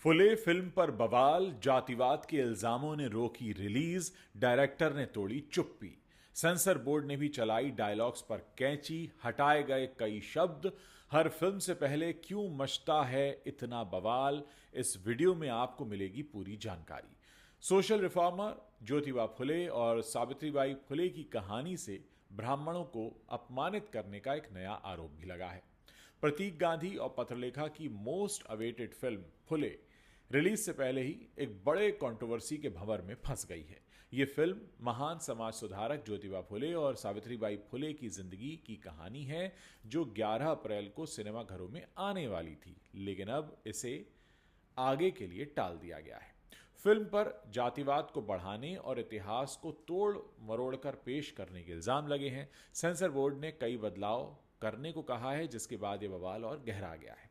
फुले film पर बवाल, जातिवाद के इल्जामों ने रोकी रिलीज, डायरेक्टर ने तोड़ी चुप्पी। सेंसर बोर्ड ने भी चलाई डायलॉग्स पर कैंची, हटाए गए कई शब्द। हर फिल्म से पहले क्यों मचता है इतना बवाल, इस वीडियो में आपको मिलेगी पूरी जानकारी। सोशल रिफॉर्मर ज्योतिबा फुले और सावित्रीबाई फुले की कहानी से ब्राह्मणों को अपमानित करने का एक नया आरोप भी लगा है। प्रतीक गांधी और पत्रलेखा की मोस्ट अवेटेड फिल्म फुले रिलीज से पहले ही एक बड़े कंट्रोवर्सी के भंवर में फंस गई है। ये फिल्म महान समाज सुधारक ज्योतिबा फुले और सावित्रीबाई फुले की जिंदगी की कहानी है, जो 11 अप्रैल को सिनेमाघरों में आने वाली थी, लेकिन अब इसे आगे के लिए टाल दिया गया है। फिल्म पर जातिवाद को बढ़ाने और इतिहास को तोड़ मरोड़ कर पेश करने के इल्जाम लगे हैं। सेंसर बोर्ड ने कई बदलाव करने को कहा है, जिसके बाद यह बवाल और गहरा गया है।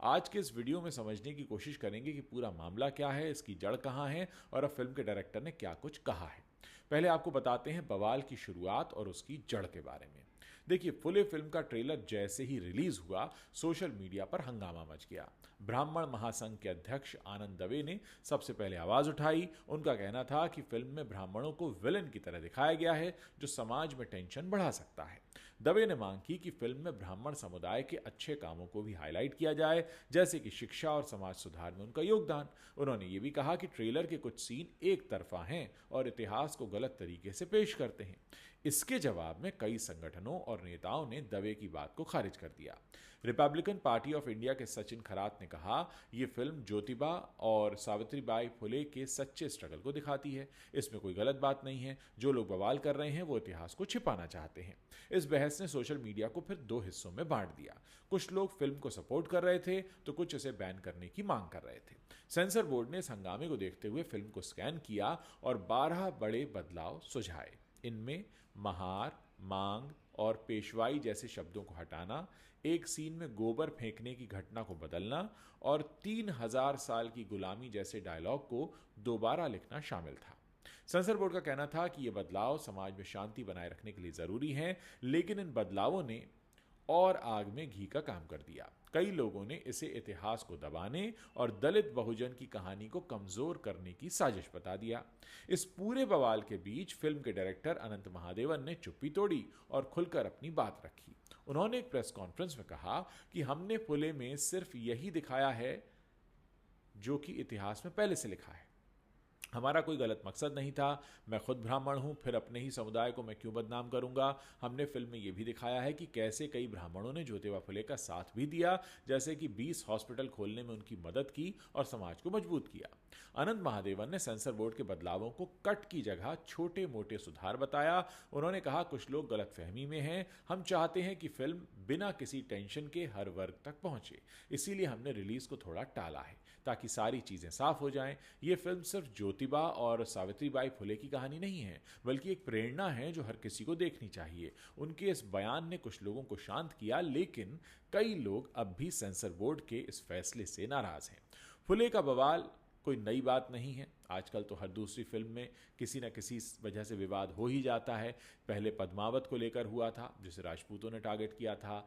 आज के इस वीडियो में समझने की कोशिश करेंगे कि पूरा मामला क्या है, इसकी जड़ कहां है और अब फिल्म के डायरेक्टर ने क्या कुछ कहा है। पहले आपको बताते हैं बवाल की शुरुआत और उसकी जड़ के बारे में। देखिए, फुले फिल्म का ट्रेलर जैसे ही रिलीज हुआ, सोशल मीडिया पर हंगामा मच गया। ब्राह्मण महासंघ के अध्यक्ष आनंद दवे ने सबसे पहले आवाज उठाई। उनका कहना था कि फिल्म में ब्राह्मणों को विलन की तरह दिखाया गया है, जो समाज में टेंशन बढ़ा सकता है। दवे ने मांग की कि फिल्म में ब्राह्मण समुदाय के अच्छे कामों को भी हाईलाइट किया जाए, जैसे कि शिक्षा और समाज सुधार में उनका योगदान। उन्होंने ये भी कहा कि ट्रेलर के कुछ सीन एक तरफा हैं और इतिहास को गलत तरीके से पेश करते हैं। इसके जवाब में कई संगठनों और नेताओं ने दवे की बात को खारिज कर दिया। रिपब्लिकन पार्टी ऑफ इंडिया के सचिन खरात ने कहा, यह फिल्म ज्योतिबा और सावित्रीबाई फुले के सच्चे स्ट्रगल को दिखाती है। इसमें कोई गलत बात नहीं है। जो लोग बवाल कर रहे हैं वो इतिहास को छिपाना चाहते हैं। इस बहस ने सोशल मीडिया को फिर दो हिस्सों में बांट दिया। कुछ लोग फिल्म को सपोर्ट कर रहे थे तो कुछ इसे बैन करने की मांग कर रहे थे। सेंसर बोर्ड ने इस हंगामे को देखते हुए फिल्म को स्कैन किया और 12 बड़े बदलाव सुझाए। इनमें महार, मांग और पेशवाई जैसे शब्दों को हटाना, एक सीन में गोबर फेंकने की घटना को बदलना और 3000 साल की गुलामी जैसे डायलॉग को दोबारा लिखना शामिल था। सेंसर बोर्ड का कहना था कि ये बदलाव समाज में शांति बनाए रखने के लिए जरूरी हैं, लेकिन इन बदलावों ने और आग में घी का काम कर दिया। कई लोगों ने इसे इतिहास को दबाने और दलित बहुजन की कहानी को कमजोर करने की साजिश बता दिया। इस पूरे बवाल के बीच फिल्म के डायरेक्टर अनंत महादेवन ने चुप्पी तोड़ी और खुलकर अपनी बात रखी। उन्होंने एक प्रेस कॉन्फ्रेंस में कहा कि हमने फुले में सिर्फ यही दिखाया है जो कि इतिहास में पहले से लिखा है। हमारा कोई गलत मकसद नहीं था। मैं खुद ब्राह्मण हूं, फिर अपने ही समुदाय को मैं क्यों बदनाम करूंगा। हमने फिल्म में यह भी दिखाया है कि कैसे कई ब्राह्मणों ने ज्योतिबा फुले का साथ भी दिया, जैसे कि 20 हॉस्पिटल खोलने में उनकी मदद की और समाज को मजबूत किया। अनंत महादेवन ने सेंसर बोर्ड के बदलावों को कट की जगह छोटे मोटे सुधार बताया। उन्होंने कहा, कुछ लोग गलतफहमी में हैं। हम चाहते हैं कि फिल्म बिना किसी टेंशन के हर वर्ग तक पहुंचे, इसीलिए हमने रिलीज को थोड़ा टाला है ताकि सारी चीजें साफ हो जाएं। यह फिल्म सिर्फ ज्योतिबा और सावित्रीबाई फुले की कहानी नहीं है, बल्कि एक प्रेरणा है जो हर किसी को देखनी चाहिए। उनके इस बयान ने कुछ लोगों को शांत किया, लेकिन कई लोग अब भी सेंसर बोर्ड के इस फैसले से नाराज हैं। फुले का बवाल कोई नई बात नहीं है। आजकल तो हर दूसरी फिल्म में किसी न किसी वजह से विवाद हो ही जाता है। पहले पद्मावत को लेकर हुआ था, जिसे राजपूतों ने टारगेट किया था।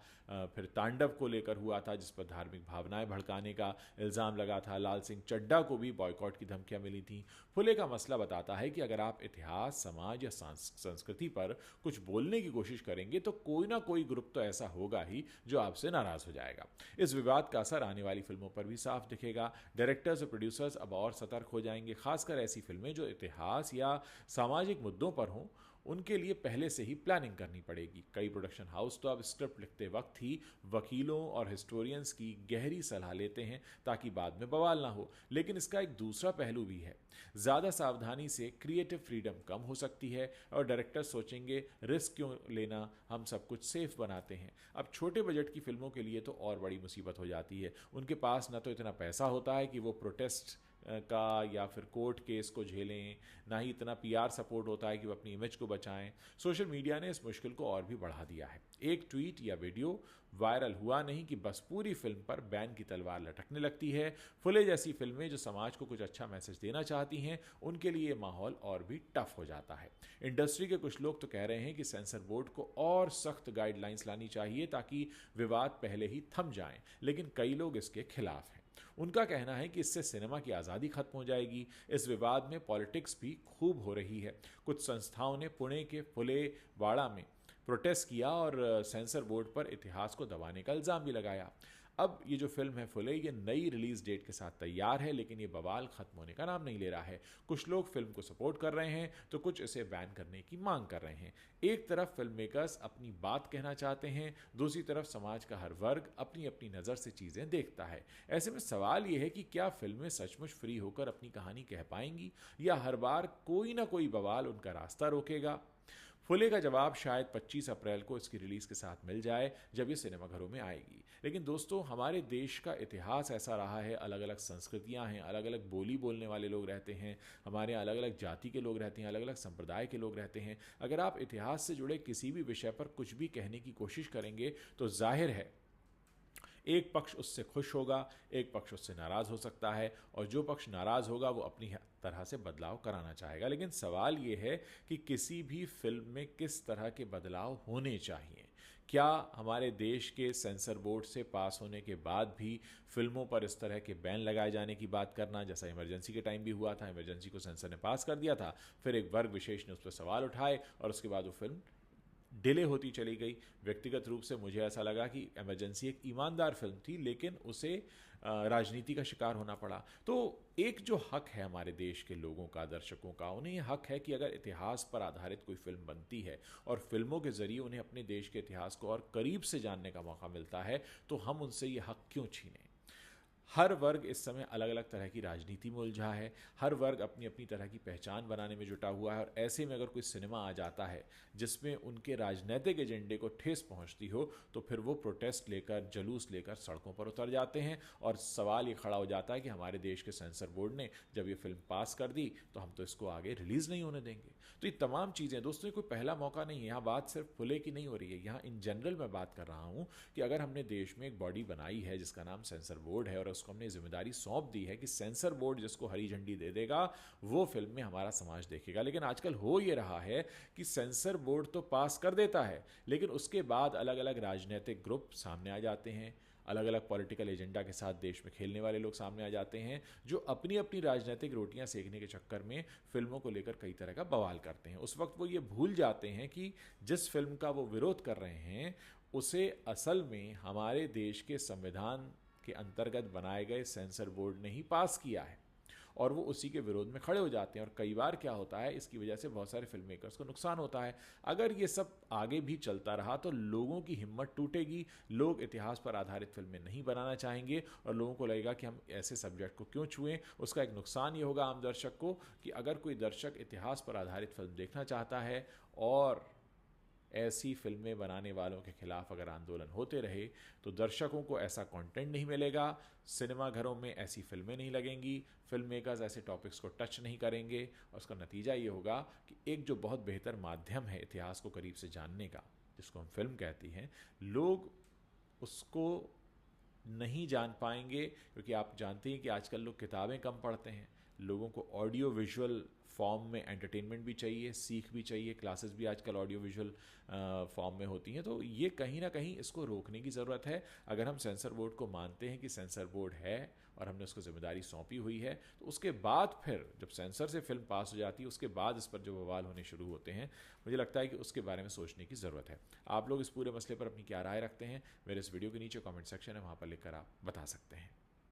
फिर तांडव को लेकर हुआ था, जिस पर धार्मिक भावनाएं भड़काने का इल्ज़ाम लगा था। लाल सिंह चड्ढा को भी बॉयकॉट की धमकियां मिली थी। फुले का मसला बताता है कि अगर आप इतिहास, समाज या संस्कृति पर कुछ बोलने की कोशिश करेंगे तो कोई ना कोई ग्रुप तो ऐसा होगा ही जो आपसे नाराज हो जाएगा। इस विवाद का असर आने वाली फिल्मों पर भी साफ दिखेगा। डायरेक्टर्स और प्रोड्यूसर्स अब और सतर्क हो जाएंगे। खासकर ऐसी फिल्में जो इतिहास या सामाजिक मुद्दों पर हों, उनके लिए पहले से ही प्लानिंग करनी पड़ेगी। कई प्रोडक्शन हाउस तो अब स्क्रिप्ट लिखते वक्त ही वकीलों और हिस्टोरियंस की गहरी सलाह लेते हैं ताकि बाद में बवाल ना हो। लेकिन इसका एक दूसरा पहलू भी है। ज़्यादा सावधानी से क्रिएटिव फ्रीडम कम हो सकती है और डायरेक्टर सोचेंगे, रिस्क क्यों लेना, हम सब कुछ सेफ बनाते हैं। अब छोटे बजट की फिल्मों के लिए तो और बड़ी मुसीबत हो जाती है। उनके पास ना तो इतना पैसा होता है कि वो प्रोटेस्ट का या फिर कोर्ट केस को झेलें, ना ही इतना पीआर सपोर्ट होता है कि वो अपनी इमेज को बचाएं। सोशल मीडिया ने इस मुश्किल को और भी बढ़ा दिया है। एक ट्वीट या वीडियो वायरल हुआ नहीं कि बस पूरी फिल्म पर बैन की तलवार लटकने लगती है। फुले जैसी फिल्में जो समाज को कुछ अच्छा मैसेज देना चाहती हैं, उनके लिए माहौल और भी टफ हो जाता है। इंडस्ट्री के कुछ लोग तो कह रहे हैं कि सेंसर बोर्ड को और सख्त गाइडलाइंस लानी चाहिए ताकि विवाद पहले ही थम जाएं, लेकिन कई लोग इसके खिलाफ हैं। उनका कहना है कि इससे सिनेमा की आज़ादी खत्म हो जाएगी। इस विवाद में पॉलिटिक्स भी खूब हो रही है। कुछ संस्थाओं ने पुणे के फुले वाड़ा में प्रोटेस्ट किया और सेंसर बोर्ड पर इतिहास को दबाने का इल्ज़ाम भी लगाया। अब ये जो फिल्म है फुले, ये नई रिलीज डेट के साथ तैयार है, लेकिन ये बवाल खत्म होने का नाम नहीं ले रहा है। कुछ लोग फिल्म को सपोर्ट कर रहे हैं तो कुछ इसे बैन करने की मांग कर रहे हैं। एक तरफ फिल्म मेकर्स अपनी बात कहना चाहते हैं, दूसरी तरफ समाज का हर वर्ग अपनी अपनी नज़र से चीज़ें देखता है। ऐसे में सवाल ये है कि क्या फिल्में सचमुच फ्री होकर अपनी कहानी कह पाएंगी, या हर बार कोई ना कोई बवाल उनका रास्ता रोकेगा। फुले का जवाब शायद 25 अप्रैल को इसकी रिलीज के साथ मिल जाए, जब ये सिनेमाघरों में आएगी। लेकिन दोस्तों, हमारे देश का इतिहास ऐसा रहा है, अलग अलग संस्कृतियां हैं, अलग अलग बोली बोलने वाले लोग रहते हैं, हमारे यहाँ अलग अलग जाति के लोग रहते हैं, अलग अलग संप्रदाय के लोग रहते हैं। अगर आप इतिहास से जुड़े किसी भी विषय पर कुछ भी कहने की कोशिश करेंगे तो जाहिर है एक पक्ष उससे खुश होगा, एक पक्ष उससे नाराज़ हो सकता है, और जो पक्ष नाराज़ होगा वो अपनी तरह से बदलाव कराना चाहेगा। लेकिन सवाल ये है कि किसी भी फिल्म में किस तरह के बदलाव होने चाहिए। क्या हमारे देश के सेंसर बोर्ड से पास होने के बाद भी फिल्मों पर इस तरह के बैन लगाए जाने की बात करना, जैसा इमरजेंसी के टाइम भी हुआ था, इमरजेंसी को सेंसर ने पास कर दिया था, फिर एक वर्ग विशेष ने उस पर सवाल उठाए और उसके बाद वो फिल्म डिले होती चली गई। व्यक्तिगत रूप से मुझे ऐसा लगा कि इमरजेंसी एक ईमानदार फिल्म थी, लेकिन उसे राजनीति का शिकार होना पड़ा। तो एक जो हक है हमारे देश के लोगों का, दर्शकों का, उन्हें यह हक है कि अगर इतिहास पर आधारित कोई फिल्म बनती है और फिल्मों के जरिए उन्हें अपने देश के इतिहास को और करीब से जानने का मौका मिलता है, तो हम उनसे ये हक क्यों छीनें। हर वर्ग इस समय अलग अलग तरह की राजनीति में उलझा है, हर वर्ग अपनी अपनी तरह की पहचान बनाने में जुटा हुआ है, और ऐसे में अगर कोई सिनेमा आ जाता है जिसमें उनके राजनीतिक एजेंडे को ठेस पहुंचती हो, तो फिर वो प्रोटेस्ट लेकर, जुलूस लेकर सड़कों पर उतर जाते हैं। और सवाल ये खड़ा हो जाता है कि हमारे देश के सेंसर बोर्ड ने जब ये फिल्म पास कर दी तो हम तो इसको आगे रिलीज़ नहीं होने देंगे। तो ये तमाम चीज़ें दोस्तों, ये कोई पहला मौका नहीं है। यहाँ बात सिर्फ फुले की नहीं हो रही है, यहाँ इन जनरल मैं बात कर रहा हूँ कि अगर हमने देश में एक बॉडी बनाई है जिसका नाम सेंसर बोर्ड है, और उसको हमने जिम्मेदारी सौंप दी है कि सेंसर बोर्ड जिसको हरी झंडी दे देगा वो फिल्म में हमारा समाज देखेगा। लेकिन आजकल हो ये रहा है कि सेंसर बोर्ड तो पास कर देता है, लेकिन उसके बाद अलग अलग राजनीतिक ग्रुप सामने आ जाते हैं, अलग अलग पॉलिटिकल एजेंडा के साथ देश में खेलने वाले लोग सामने आ जाते हैं, जो अपनी अपनी राजनीतिक रोटियां सेकने के चक्कर में फिल्मों को लेकर कई तरह का बवाल करते हैं। उस वक्त वो ये भूल जाते हैं कि जिस फिल्म का वो विरोध कर रहे हैं उसे असल में हमारे देश के संविधान के अंतर्गत बनाए गए सेंसर बोर्ड ने ही पास किया है, और वो उसी के विरोध में खड़े हो जाते हैं। और कई बार क्या होता है, इसकी वजह से बहुत सारे फिल्म मेकर्स को नुकसान होता है। अगर ये सब आगे भी चलता रहा तो लोगों की हिम्मत टूटेगी, लोग इतिहास पर आधारित फिल्में नहीं बनाना चाहेंगे, और लोगों को लगेगा कि हम ऐसे सब्जेक्ट को क्यों छुएं। उसका एक नुकसान ये होगा आम दर्शक को कि अगर कोई दर्शक इतिहास पर आधारित फिल्म देखना चाहता है और ऐसी फिल्में बनाने वालों के खिलाफ अगर आंदोलन होते रहे, तो दर्शकों को ऐसा कंटेंट नहीं मिलेगा, सिनेमाघरों में ऐसी फिल्में नहीं लगेंगी, फिल्म मेकर्स ऐसे टॉपिक्स को टच नहीं करेंगे, और उसका नतीजा ये होगा कि एक जो बहुत बेहतर माध्यम है इतिहास को करीब से जानने का, जिसको हम फिल्म कहती हैं, लोग उसको नहीं जान पाएंगे। क्योंकि आप जानते हैं कि आजकल लोग किताबें कम पढ़ते हैं, लोगों को ऑडियो विजुअल फॉर्म में एंटरटेनमेंट भी चाहिए, सीख भी चाहिए, क्लासेस भी आजकल ऑडियो विजुअल फॉर्म में होती हैं। तो ये कहीं ना कहीं इसको रोकने की ज़रूरत है। अगर हम सेंसर बोर्ड को मानते हैं कि सेंसर बोर्ड है और हमने उसको जिम्मेदारी सौंपी हुई है, तो उसके बाद फिर जब सेंसर से फिल्म पास हो जाती है, उसके बाद इस पर जो बवाल होने शुरू होते हैं, मुझे लगता है कि उसके बारे में सोचने की ज़रूरत है। आप लोग इस पूरे मसले पर अपनी क्या राय रखते हैं, मेरे इस वीडियो के नीचे कमेंट सेक्शन है, वहाँ पर लिखकर आप बता सकते हैं।